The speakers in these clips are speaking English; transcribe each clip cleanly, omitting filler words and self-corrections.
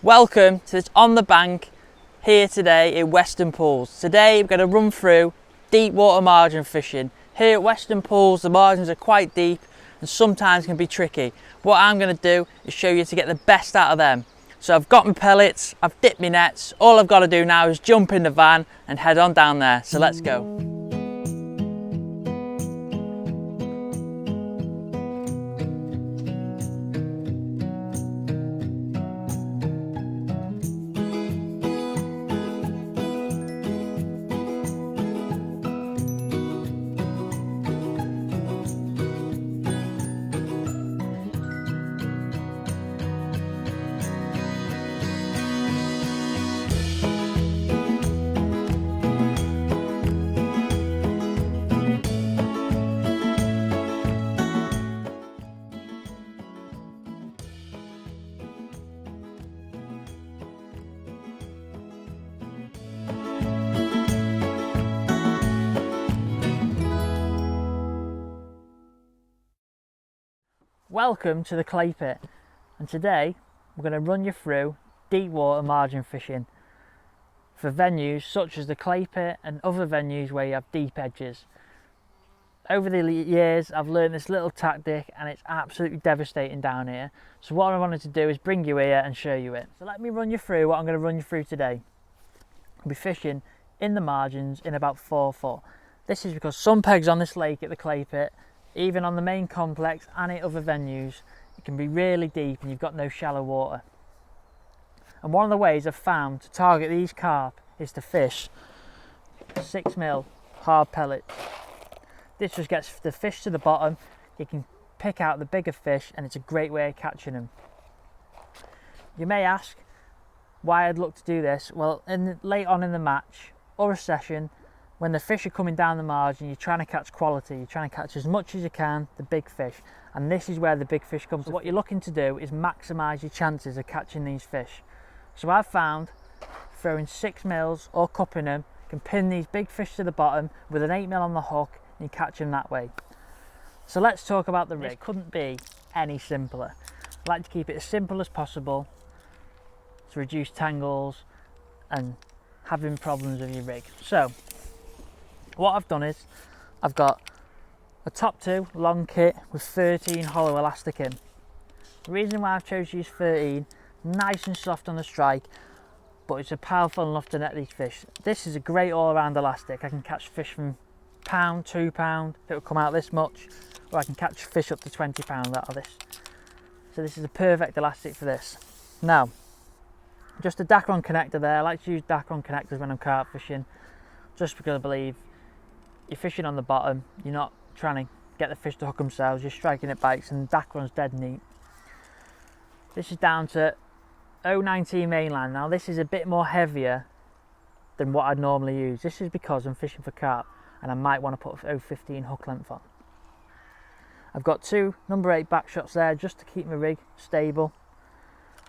Welcome to this On the Bank here today in Western Pools. Today we're going to run through deep water margin fishing. Here at Western Pools the margins are quite deep and sometimes can be tricky. What I'm going to do is show you to get the best out of them. So I've got my pellets, I've dipped my nets, all I've got to do now is jump in the van and head on down there. So let's go. Welcome to the clay pit, and today we're going to run you through deep water margin fishing for venues such as the clay pit and other venues where you have deep edges. Over the years I've learned this little tactic and it's absolutely devastating down here, so what I wanted to do is bring you here and show you it. So let me run you through what I'm going to run you through today. I'll be fishing in the margins in about 4 foot. This is because some pegs on this lake at the clay pit, even on the main complex and at other venues, it can be really deep and you've got no shallow water. And one of the ways I've found to target these carp is to fish 6mm hard pellets. This just gets the fish to the bottom, you can pick out the bigger fish and it's a great way of catching them. You may ask why I'd look to do this. Well, late on in the match or a session, when the fish are coming down the margin, you're trying to catch quality, you're trying to catch as much as you can, the big fish, and this is where the big fish comes. So what you're looking to do is maximise your chances of catching these fish. So I've found throwing 6mm or cupping them can pin these big fish to the bottom with an 8mm on the hook and you catch them that way. So let's talk about the rig. This couldn't be any simpler. I like to keep it as simple as possible to reduce tangles and having problems with your rig. So what I've done is I've got a top 2 long kit with 13 hollow elastic in. The reason why I've chosen to use 13, nice and soft on the strike, but it's powerful enough to net these fish. This is a great all-round elastic. I can catch fish from £1, £2, it will come out this much, or I can catch fish up to £20 out of this. So this is a perfect elastic for this. Now, just a Dacron connector there. I like to use Dacron connectors when I'm carp fishing, just because I believe you're fishing on the bottom, you're not trying to get the fish to hook themselves, you're striking at bites, and Dacron's dead neat. This is down to 019 mainline. Now this is a bit more heavier than what I'd normally use. This is because I'm fishing for carp and I might want to put 015 hook length on. I've got 2 number 8 back shots there just to keep my rig stable,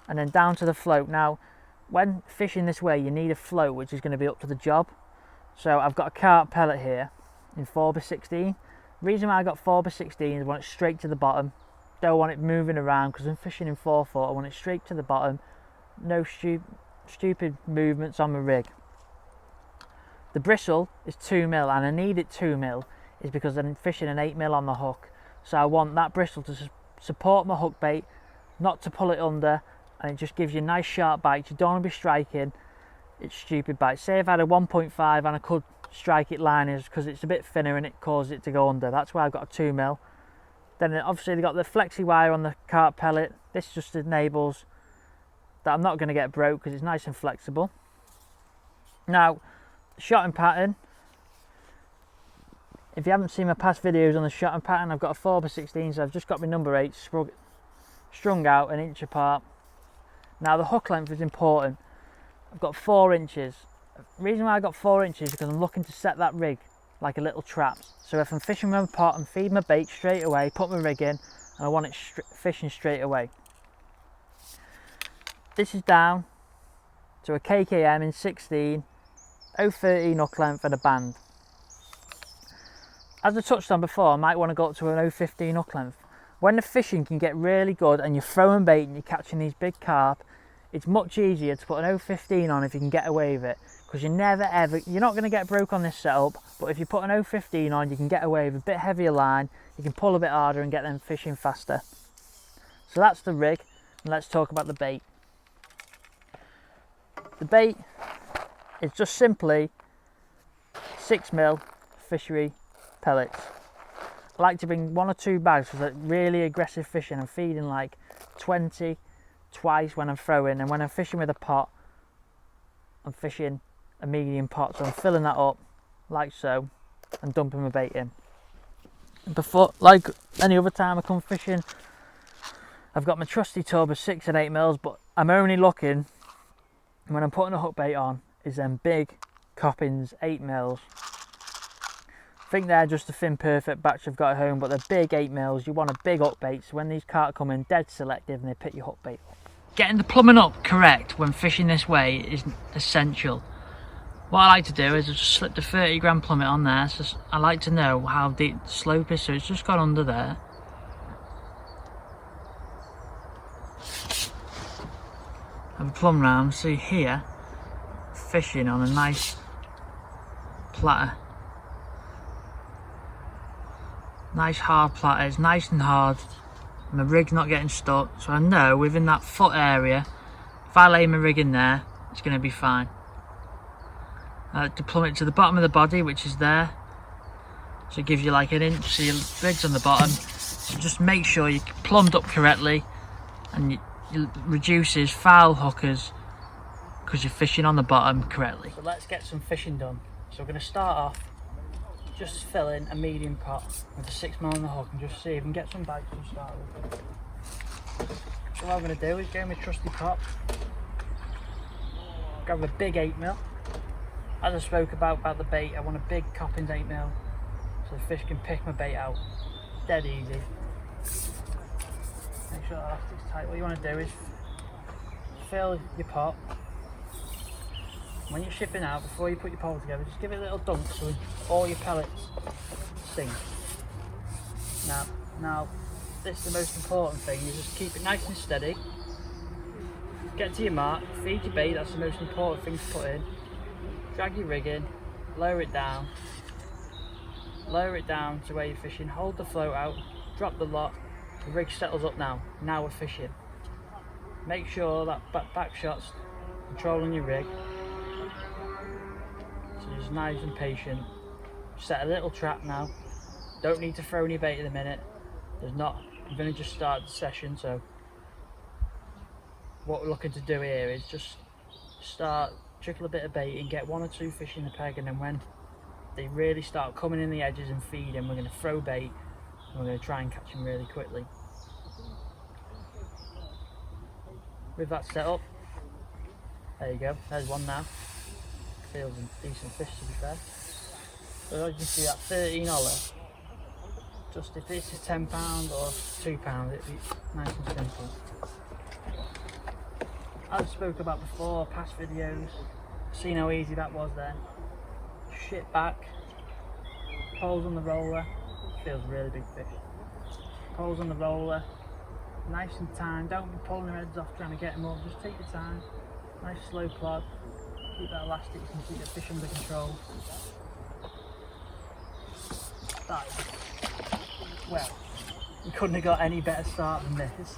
and then down to the float. Now when fishing this way you need a float which is going to be up to the job. So I've got a carp pellet here in 4x16. The reason why I got 4x16 is I want it straight to the bottom. Don't want it moving around because I'm fishing in 4 foot. I want it straight to the bottom. No stupid movements on my rig. The bristle is 2mm and I need it 2mm is because I'm fishing an 8mm on the hook. So I want that bristle to support my hook bait, not to pull it under, and it just gives you nice sharp bites. You don't want to be striking it's stupid bites. Say if I had a 1.5 and I could strike it liners because it's a bit thinner and it causes it to go under. That's why I've got a 2mm. Then obviously they've got the flexi wire on the carp pellet. This just enables that I'm not going to get broke because it's nice and flexible. Now, shotting pattern. If you haven't seen my past videos on the shotting pattern, I've got a 4x16, so I've just got my number 8 strung out 1 inch apart. Now the hook length is important. I've got 4 inches. The reason why I got 4 inches is because I'm looking to set that rig like a little trap. So if I'm fishing with a pot and feed my bait straight away, put my rig in, and I want it fishing straight away. This is down to a KKM in 16, 013 hook length and a band. As I touched on before, I might want to go up to an 015 hook length. When the fishing can get really good and you're throwing bait and you're catching these big carp, it's much easier to put an 015 on if you can get away with it, because you're not going to get broke on this setup, but if you put an 015 on, you can get away with a bit heavier line, you can pull a bit harder and get them fishing faster. So that's the rig, and let's talk about the bait. The bait is just simply 6mm fishery pellets. I like to bring 1 or 2 bags for like really aggressive fishing. I'm feeding like 20 twice when I'm throwing, and when I'm fishing with a pot, I'm fishing a medium pot, so I'm filling that up like so and dumping my bait in. Before, like any other time I come fishing, I've got my trusty tub of 6 and 8mm, but I'm only looking when I'm putting a hook bait on is them big Coppins 8mm. I think they're just a thin perfect batch I've got at home, but they're big 8mm. You want a big hook bait, so when these carp come in, dead selective and they pick your hook bait up. Getting the plumbing up correct when fishing this way is essential. What I like to do is I just slip the 30 gram plummet on there, so I like to know how deep the slope is, so it's just gone under there. Have a plumb round, see here, fishing on a nice platter. Nice hard platter, it's nice and hard, and my rig's not getting stuck, so I know within that foot area, if I lay my rig in there, it's going to be fine. I like to plumb it to the bottom of the body, which is there, so it gives you like an inch, so your rig's on the bottom. So just make sure you're plumbed up correctly, and it reduces foul hookers because you're fishing on the bottom correctly. So let's get some fishing done. So we're going to start off just filling a medium pot with a 6mm on the hook and just see if we can get some bites to start with. So what I'm going to do is go in my trusty pot, grab a big 8mm. As I spoke about the bait, I want a big Coppins 8mm so the fish can pick my bait out. Dead easy. Make sure the elastic's tight. What you want to do is fill your pot. When you're shipping out, before you put your pole together, just give it a little dunk so all your pellets sink. Now, this is the most important thing, you just keep it nice and steady. Get to your mark, feed your bait, that's the most important thing to put in. Drag your rig in, lower it down to where you're fishing, hold the float out, drop the lot, the rig settles up now we're fishing. Make sure that back shot's controlling your rig. So just nice and patient. Set a little trap now. Don't need to throw any bait in a minute. I'm going to just start the session, so what we're looking to do here is just trickle a bit of bait and get 1 or 2 fish in the peg, and then when they really start coming in the edges and feeding, we're going to throw bait and we're going to try and catch them really quickly. With that set up, there you go, there's one now. Feels a decent fish to be fair. So as you can see, that 13 olive, just if this is £10 or £2, it'd be nice and simple. As I spoke about before, past videos, seen how easy that was then. Shit back, poles on the roller, feels really big fish. Poles on the roller, nice and timed, don't be pulling their heads off trying to get them up, just take your time, nice slow plod, keep that elastic and keep the fish under control. That is, well, you couldn't have got any better start than this.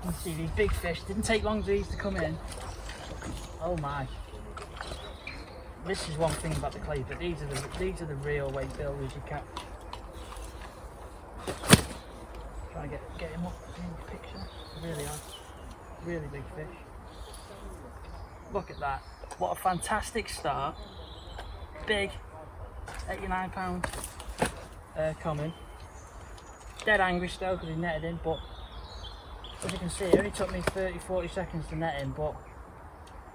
You can see these big fish, didn't take long for these to come in. Oh my. This is one thing about the clay, but these are the real weight builders you catch. Try to get him up in the picture. They really are. Really big fish. Look at that. What a fantastic start. Big, £89 common. Dead angry still because he netted in, but as you can see, it only took me 30-40 seconds to net him, but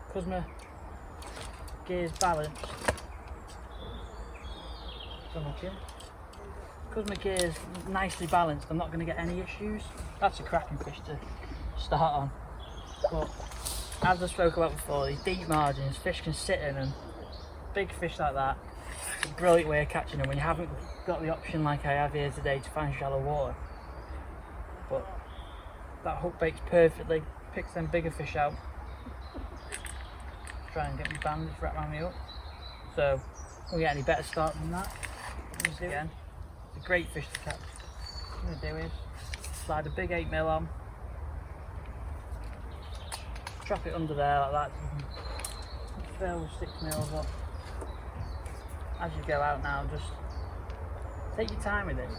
because my gear's balanced, because my gear's nicely balanced, I'm not going to get any issues. That's a cracking fish to start on. But as I spoke about before, these deep margins, fish can sit in, and big fish like that, it's a brilliant way of catching them when you haven't got the option like I have here today to find shallow water. But that hook bait's perfectly pick some bigger fish out. Try and get my bandage wrapped around me up. So, we'll get any better start than that. Let's do it again. It's a great fish to catch. What I'm going to do is slide a big 8mm on, trap it under there like that. So you can fill with 6mm, but as you go out now, just take your time with it.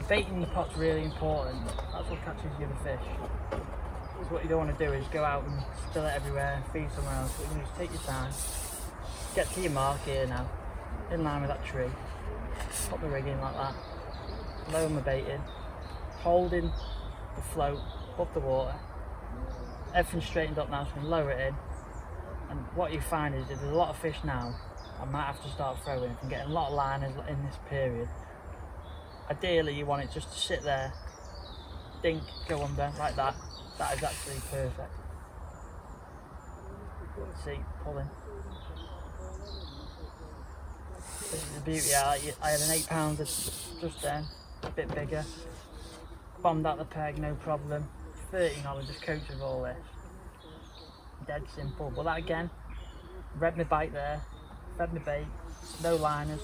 Baiting your pot's really important. That's what catches the other fish. So what you don't want to do is go out and spill it everywhere and feed somewhere else. What you need to take your time, get to your mark here now, in line with that tree, pop the rig in like that, lower my bait in, holding the float above the water. Everything's straightened up now, so I can lower it in. And what you find is if there's a lot of fish now, I might have to start throwing. If I'm getting a lot of liners in this period, ideally you want it just to sit there, dink, go under, like that. That is actually perfect. See, pulling. This is the beauty. I had an 8-pounder just then, a bit bigger. Bombed out the peg, no problem. 13 I was just coached with all this. Dead simple. But that again, read my bite there, fed my bait, no liners,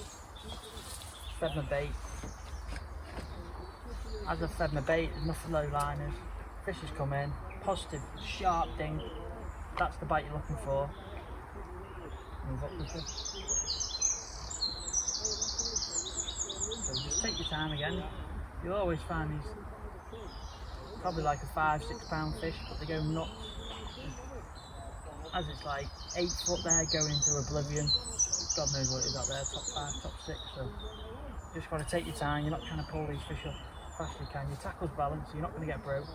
fed my bait. As I fed my bait, there's nothing, no liners. Fish has come in, positive, sharp ding. That's the bite you're looking for. Move up with it. So just take your time again. You'll always find these, probably like a 5-6 pound fish, but they go nuts. As it's like 8 foot there going into oblivion. God knows what it is out there, top 5, top 6. So you just got to take your time. You're not trying to pull these fish up as fast as you can. Your tackle's balanced, so you're not going to get broke.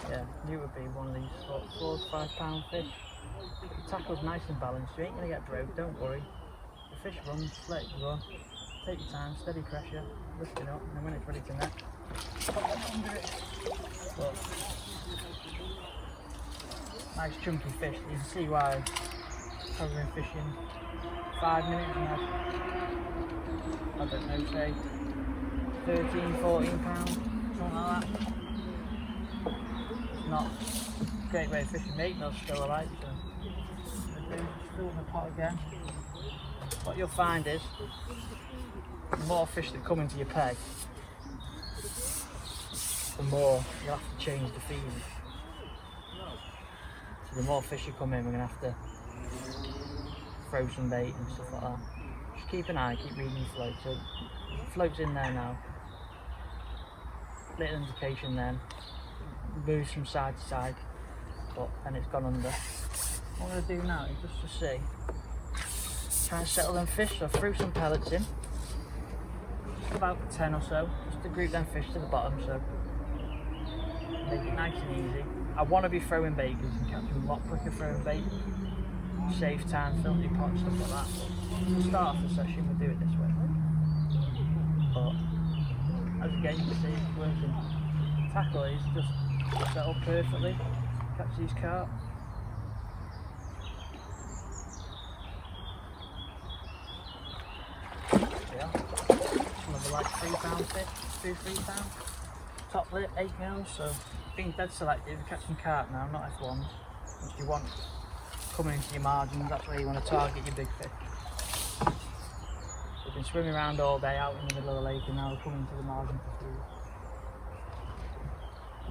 Yeah, knew it would be one of these 4 to 5 pound fish. But your tackle's nice and balanced, you ain't going to get broke, don't worry. The fish runs, let it run. Take your time, steady pressure, lift it up, and then when it's ready to net, pop it under it. But, nice chunky fish. You can see why I've been fishing 5 minutes and I don't know, say 13, 14 pounds, something like that. It's not a great way of fishing. 8mm still alright, so I'm going to fill my pot again. What you'll find is the more fish that come into your peg, the more you'll have to change the feed. So the more fish you come in, we're going to have to throw some bait and stuff like that. Just keep an eye, keep reading the float. So the float's in there now. Little indication then. Moves from side to side, but then it's gone under. What I'm going to do now is just to see, try and settle them fish. So I threw some pellets in, just about 10 or so, just to group them fish to the bottom, so make it nice and easy. I want to be throwing bait because you can catch them a lot quicker throwing bait. Save time, fill your pot, stuff like that. But to start off the session, we'll do it this way. But as again, you can see it's working. Tackle is just set up perfectly. Catch these carp. Yeah. Some of the like 3 pound fish, 2-3 pound. Top lip, 8mm, so being dead selective, catching carp now, not F1s, which you want coming into your margins. That's where you want to target your big fish. So we've been swimming around all day out in the middle of the lake and now we're coming to the margin for food.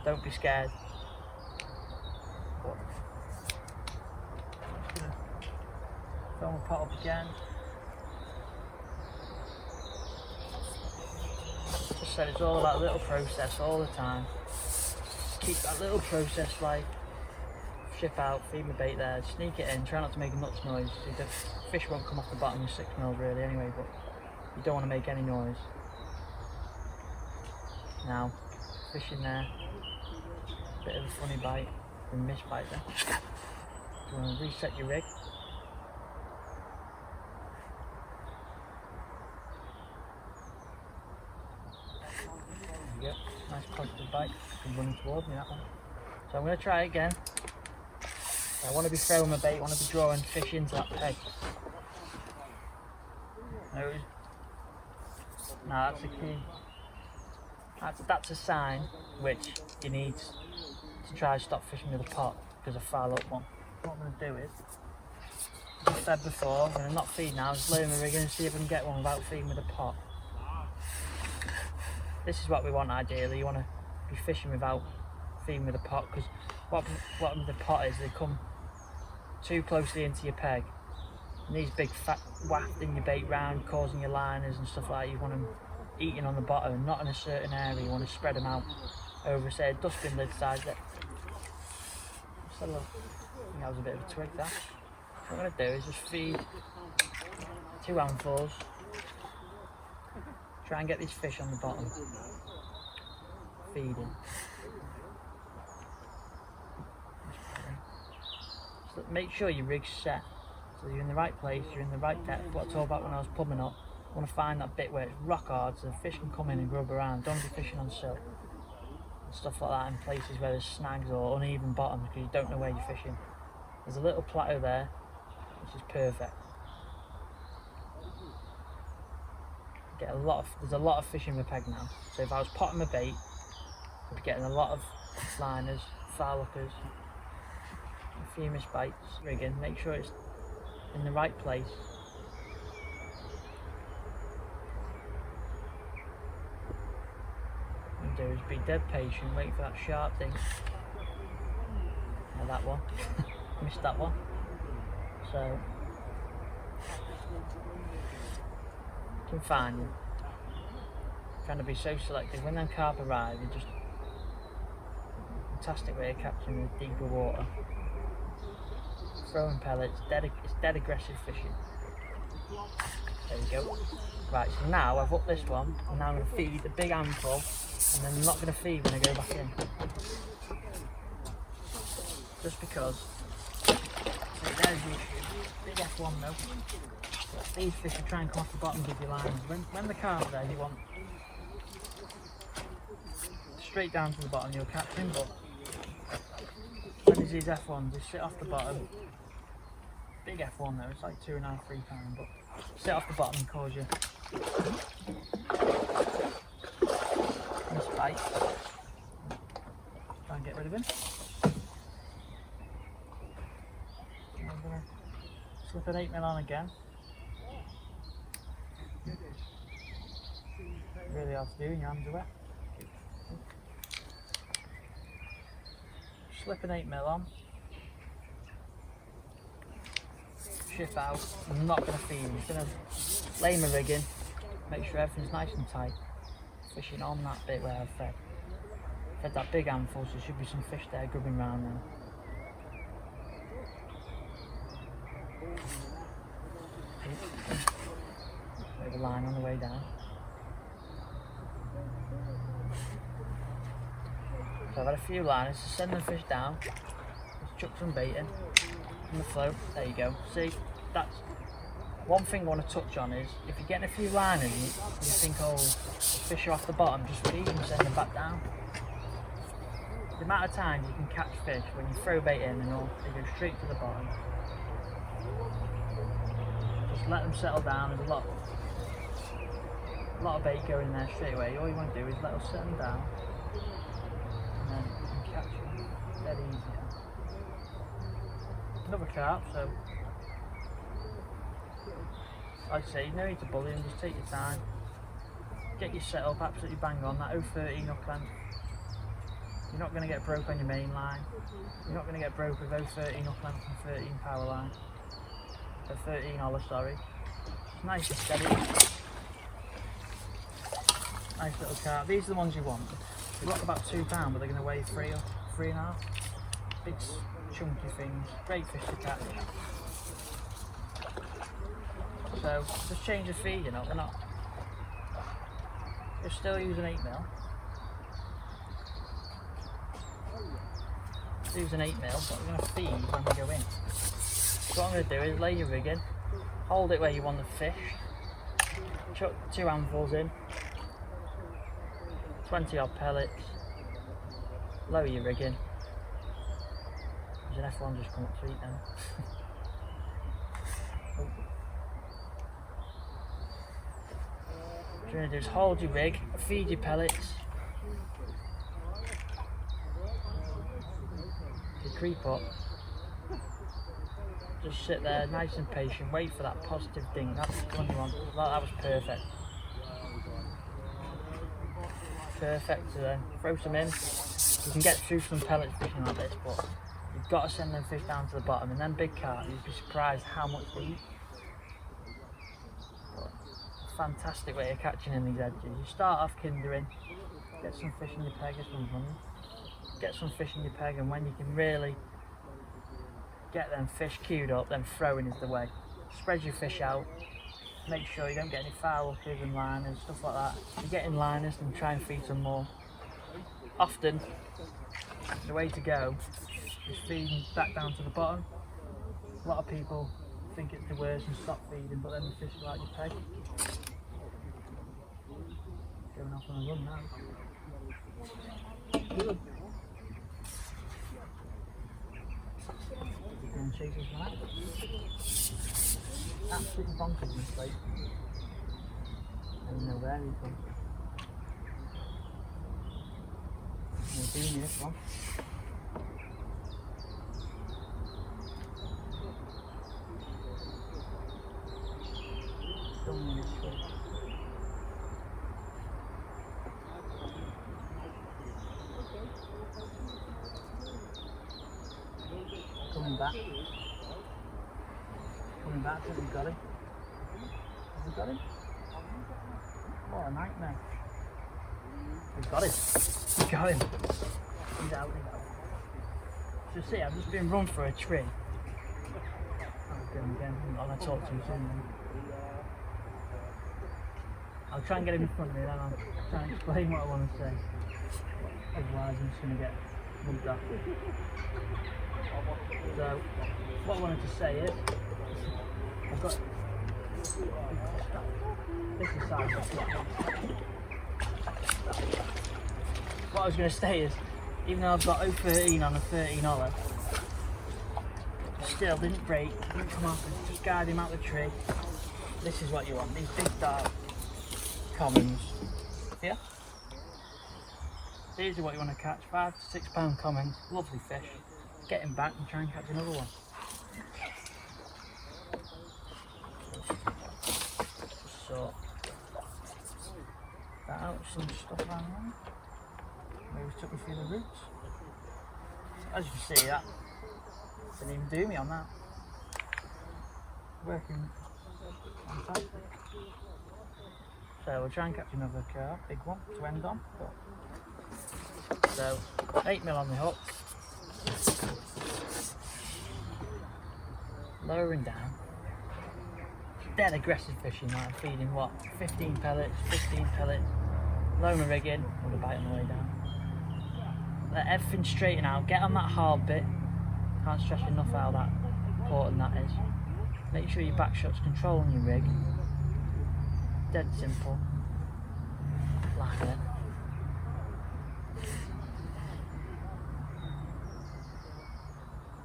Don't be scared. But just gonna fill my pot up again. Just said it's all about a little process all the time. Just keep that little process like ship out, feed my bait there, sneak it in, try not to make a nuts noise. The fish won't come off the bottom with 6mm really anyway, but you don't want to make any noise. Now, fish in there. Bit of a funny bite, a misbite there. You want to reset your rig. There you go, nice positive bite. It's running towards me, that one. So I'm going to try it again. I want to be throwing my bait, I want to be drawing fish into that peg. Now that's a key. That's a sign which you need to try and stop fishing with a pot because I foul up one. What I'm going to do is, as I said before, I'm going to not feed now, just lay my rig in and see if I can get one without feeding with a pot. This is what we want ideally. You want to be fishing without feeding with a pot, because what with the pot is they come too closely into your peg, and these big fat wafting your bait round, causing your liners and stuff like that. You want them eating on the bottom, not in a certain area. You want to spread them out over, say, a dustbin lid size. I think that was a bit of a twig there. What I'm going to do is just feed 2 handfuls. Try and get these fish on the bottom. Feeding. So make sure your rig's set. So you're in the right place, you're in the right depth. What I told about when I was plumbing up. I want to find that bit where it's rock hard so the fish can come in and grub around. Don't be fishing on silt. And stuff like that in places where there's snags or uneven bottoms because you don't know where you're fishing. There's a little plateau there, which is perfect. There's a lot of fish in my peg now. So if I was potting my bait, I'd be getting a lot of liners, foul hookers, a few missed bites, rigging. Make sure it's in the right place. What you do is be dead patient, wait for that sharp thing. Now that one, missed that one. So you can find them. Trying to be so selective. When them carp arrive, you're just fantastic way of capturing with deeper water. Throwing pellets, it's dead aggressive fishing. There we go. Right, so now I've upped this one, and now I'm going to feed a big handful, and then I'm not going to feed when I go back in. Just because, so there's the issue, big F1 though. These fish will try and come off the bottom and give you lines. When the carp's there, you want straight down to the bottom, you'll catch him, but when there's these F1s, they sit off the bottom. Big F1 though, it's like 2.5–3 pound, but sit off the bottom and cause you miss bite. Try and get rid of him. I'm gonna slip an 8mm on again. Really hard to do when your hands are wet. Slip an 8mm on. Ship out. I'm not going to feed him. I'm going to lay my rig in, make sure everything's nice and tight. Fishing on that bit where I've fed. Fed that big handful, so there should be some fish there grubbing around now. There's a line on the way down. So I've had a few liners to send the fish down. Just chuck some bait in the float. There you go. See, that's one thing I want to touch on is if you're getting a few liners and you think, oh, fish are off the bottom, just feed them and send them back down. The amount of times you can catch fish when you throw bait in and all, they go straight to the bottom. Just let them settle down. There's a lot of bait going in there straight away. All you want to do is let them settle down. And then you can catch them dead easy. Another carp, so like I say, no need to bully them, just take your time. Get your setup absolutely bang on, that 0.13 hook length. You're not going to get broke on your main line. You're not going to get broke with 0.13 hook length and 13 power line. 13 olive, sorry. It's nice and steady. Nice little carp. These are the ones you want. They look about £2, but they're going to weigh 3 or 3.5. Big chunky things. Great fish to catch. So just change the feed, you know. We're not. We're still using 8mm. Using 8mm, but we're going to feed when we go in. So what I'm going to do is lay your rig in, hold it where you want the fish, chuck 2 handfuls in, 20 odd pellets, lower your rig in. There's an F1 just come up to eat now. What you're going to do is hold your rig, feed your pellets, creep up. Just sit there, nice and patient, wait for that positive ding. That's the one you want. That was perfect. Perfect to then throw some in. You can get through some pellet fishing like this, but you've got to send them fish down to the bottom, and then big carp, you'd be surprised how much they eat. But fantastic way of catching in these edges. You start off kindering, get some fish in your peg, this one's running. Get some fish in your peg, and when you can really get them fish queued up, then throwing is the way. Spread your fish out, make sure you don't get any foul hookers and liners, stuff like that. If you're getting liners, then try and feed some more. Often, the way to go is feeding back down to the bottom. A lot of people think it's the worst and stop feeding, but then the fish will out your peg. Going off on a run now. Good. And chase his one out. Absolutely bonkers in this place. I don't know where he's from. We'll do this one. Don't need this one. Coming back. Coming back, I think we've got him. Have we got him? What a nightmare. We've got him. We've got him. He's out, he's out. So see, I've just been run for a tree. I'll go again. I'm going to talk to him soon then. I'll try and get him in front of me, then I'll try and explain what I want to say. Otherwise I'm just going to get mugged off. So, what I wanted to say is, I've got this is size. What I was going to say is, even though I've got 013 on a 13 olive, still didn't break, didn't come off, just guide him out the tree. This is what you want, these big dark commons. Yeah? These are what you want to catch, 5 to 6 pound commons, lovely fish. Get him back and try and catch another one. So that out some stuff around there. Maybe took me through the roots. As you can see, that didn't even do me on that. Working fantastic. So we'll try and catch another carp, big one to end on. So 8mm on the hook. Lowering down. Dead aggressive fishing, like I'm feeding what? 15 pellets, lower my rig in, with a bite on the way down. Let everything straighten out, get on that hard bit. Can't stress enough how that important that is. Make sure your back shot's controlling your rig. Dead simple. Like it.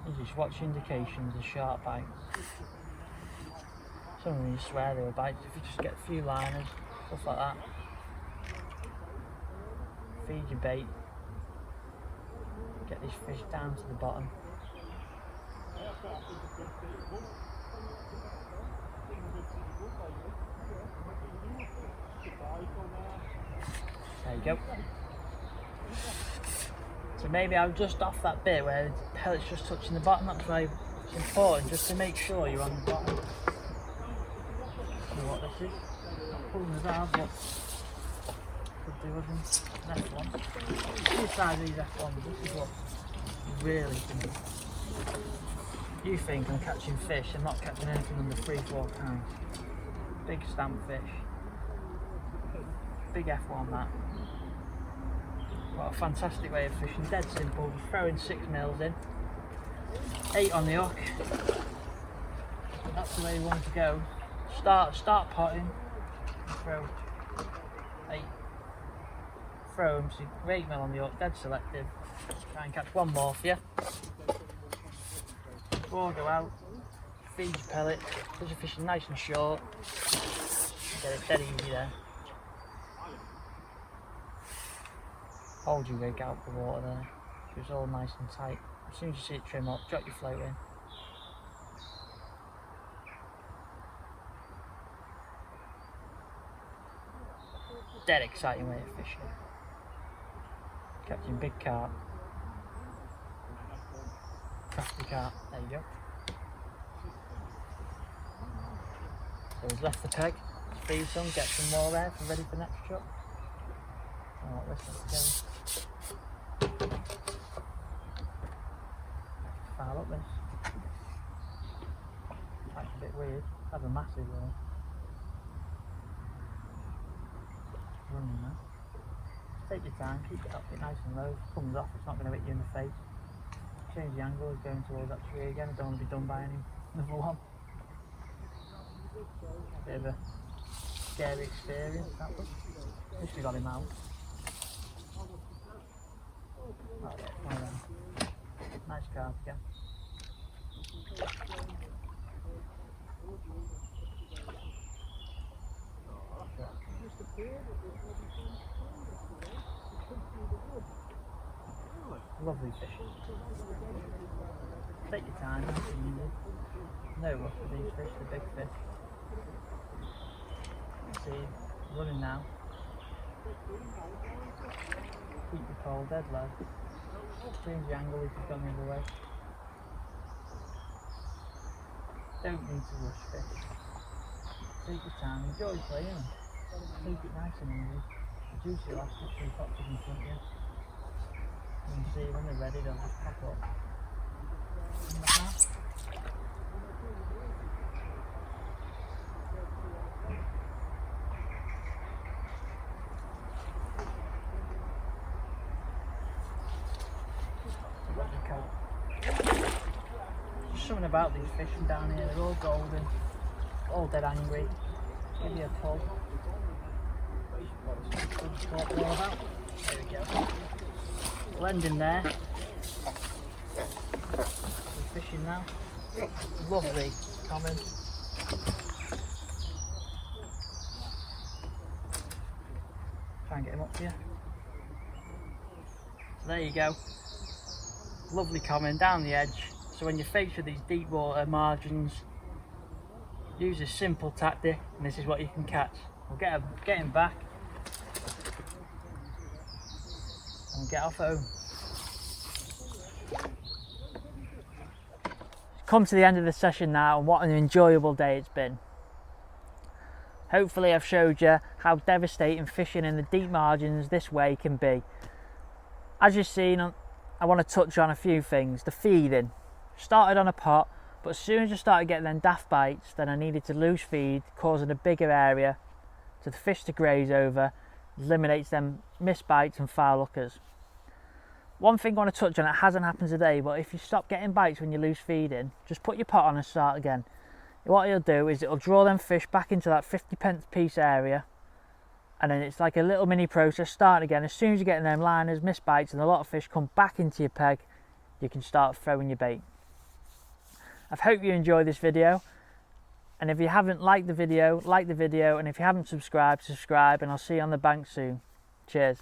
You just watch indications of sharp bites. Some of them you swear they were bites. If you just get a few liners, stuff like that. Feed your bait. Get these fish down to the bottom. There you go. So maybe I'll just off that bit where the pellet's just touching the bottom. That's why it's important, just to make sure you're on the bottom. See what this is. Not pulling it out, but could do with them. Next one. See the size of these F1s. This is what you really can do. You think I'm catching fish, I'm not catching anything under 3-4 pounds. Big stamp fish. Big F1 that. What a fantastic way of fishing, dead simple. We're throwing 6mm in, 8 on the hook. That's the way you want to go. Start potting, throw 8. Throw them, so 8mm on the hook, dead selective. Try and catch one more for you. Before I go out, feed your pellet, because you're fishing nice and short. Get it dead easy there. Hold your rig out the water there, so it's all nice and tight. As soon as you see it trim up, drop your float in. Dead exciting way of fishing. Catching big carp. Crafty carp, there you go. So he's left the peg, feed some, get some more there for ready for next shot. Oh, let's go. Foul up this. That's a bit weird. Have a massive one. Running now. Take your time, keep it up, it nice and low. If it comes off, it's not going to hit you in the face. Change the angle, it's going towards that tree again. I don't want to be done by another one. Bit of a scary experience, that was. At least we got him out. Oh, yeah, one of them. Nice carp again. Lovely fish. Take your time, nice and easy. No rush with these fish, the big fish. See, running now. Keep the pole dead low. Change the angle if you've gone the other way. Don't need to rush fish. Take your time, enjoy playing them. Take it nice and easy. Reduce your elastic so you've got fish in front of you. You can see when they're ready, they'll just pop up. And like that. There's something about these fish from down here, they're all golden, all dead angry. Give you a pull. What they're all about. There we go. Blending there. We're fishing now. Lovely common. Try and get him up for you. So there you go. Lovely common down the edge. So when you're faced with these deep water margins, use a simple tactic and this is what you can catch. We'll get him back and get off home. Come to the end of the session now, and what an enjoyable day it's been. Hopefully I've showed you how devastating fishing in the deep margins this way can be. As you've seen, I want to touch on a few things. The feeding. Started on a pot, but as soon as I started getting them daft bites, then I needed to loose feed, causing a bigger area to the fish to graze over, eliminates them missed bites and foul hookers. One thing I want to touch on, it hasn't happened today, but if you stop getting bites when you loose feeding, just put your pot on and start again. What it'll do is it'll draw them fish back into that 50p piece area, and then it's like a little mini process starting again. As soon as you're getting them liners, missed bites, and a lot of fish come back into your peg, you can start throwing your bait. I hope you enjoyed this video, and if you haven't liked the video, like the video, and if you haven't subscribed, subscribe, and I'll see you on the bank soon. Cheers.